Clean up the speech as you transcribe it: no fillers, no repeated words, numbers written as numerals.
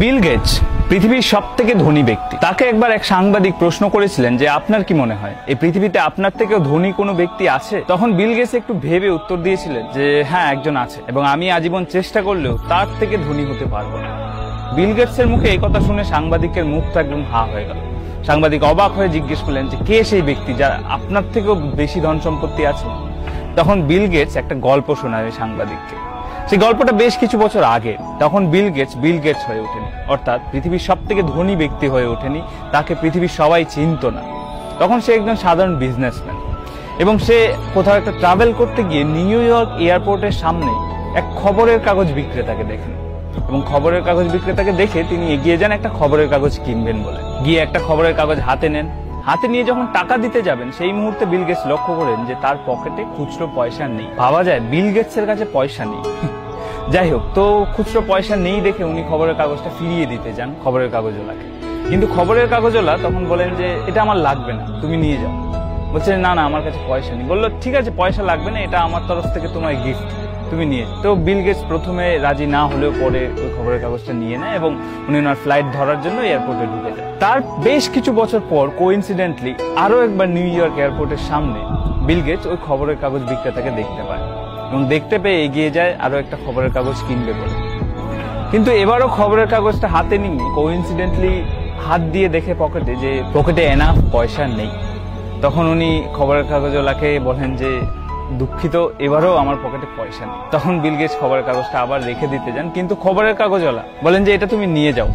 Bill Gates পৃথিবীর সবথেকে ধনী ব্যক্তি। তাকে একবার এক সাংবাদিক প্রশ্ন করেছিলেন যে আপনার কি মনে হয় এই পৃথিবীতে আপনার থেকেও ধনী কোনো ব্যক্তি আছে? তখন বিল গেটস একটু ভেবে উত্তর দিয়েছিলেন যে হ্যাঁ, একজন আছে, এবং আমি আজীবন চেষ্টা করলেও তার থেকে ধনী হতে পারবো না। বিল গেটসের মুখে এই কথা শুনে সাংবাদিকের মুখটা একদম হা হয়ে গেল। সাংবাদিক অবাক হয়ে জিজ্ঞেস করলেন যে কে সেই ব্যক্তি যার আপনার থেকেও বেশি ধন সম্পত্তি আছে? তখন বিল গেটস একটা গল্প শোনায় সাংবাদিককে। সেই গল্পটা বেশ কিছু বছর আগে। তখন বিল গেটস হয়ে ওঠেনি, অর্থাৎ পৃথিবীর সব থেকে ধনী ব্যক্তি হয়ে ওঠেনি, তাকে পৃথিবীর সবাই চিনত না। তখন সে একজন সাধারণ বিজনেসম্যান, এবং সে কোথাও একটা ট্রাভেল করতে গিয়ে নিউ ইয়র্ক এয়ারপোর্টের সামনে এক খবরের কাগজ বিক্রেতাকে দেখেন, এবং খবরের কাগজ বিক্রেতাকে দেখে তিনি এগিয়ে যান একটা খবরের কাগজ কিনবেন বলে। গিয়ে একটা খবরের কাগজ হাতে নেন। হাতে নিয়ে যখন টাকা দিতে যাবেন, সেই মুহূর্তে বিল গেটস লক্ষ্য করেন যে তার পকেটে খুচরো পয়সা নেই। ভাবা যায় বিল গেটসের কাছে পয়সা নেই। যাই হোক, তো খুচরো পয়সা নেই দেখে উনি খবরের কাগজটা ফিরিয়ে দিতে যান খবরের কাগজওয়ালাকে। কিন্তু খবরের কাগজওয়ালা তখন বলেন যে এটা আমার লাগবে না, তুমি নিয়ে যাও। বলছে না না, আমার কাছে পয়সা নেই। বললো ঠিক আছে, পয়সা লাগবে না, এটা আমার তরফ থেকে তোমার গিফট, তুমি নিয়ে। তো বিল গেটস প্রথমে রাজি না হলেও পরে ওই খবরের কাগজটা নিয়ে নেয়, এবং উনি ওনার ফ্লাইট ধরার জন্য এয়ারপোর্টে ঢুকে যায়। তার বেশ কিছু বছর পর কোইন্সিডেন্টলি আরো একবার নিউ ইয়র্ক এয়ারপোর্টের সামনে বিল গেটস ওই খবরের কাগজ বিক্রেতাকে দেখতে পায়, এবং দেখতে পেয়ে এগিয়ে যায় আরো একটা খবরের কাগজ কিনবে বলে। কিন্তু এবারও খবরের কাগজটা হাতে নিয়ে কোইন্সিডেন্টলি হাত দিয়ে দেখে পকেটে এনাফ পয়সা নেই। তখন উনি খবরের কাগজওয়ালাকে বলেন যে দুঃখিত, এবারও আমার পকেটে পয়সা নেই। তখন বিল গেটস খবরের কাগজটা আবার রেখে দিতে যান, কিন্তু খবরের কাগজওয়ালা বলেন যে এটা তুমি নিয়ে যাও।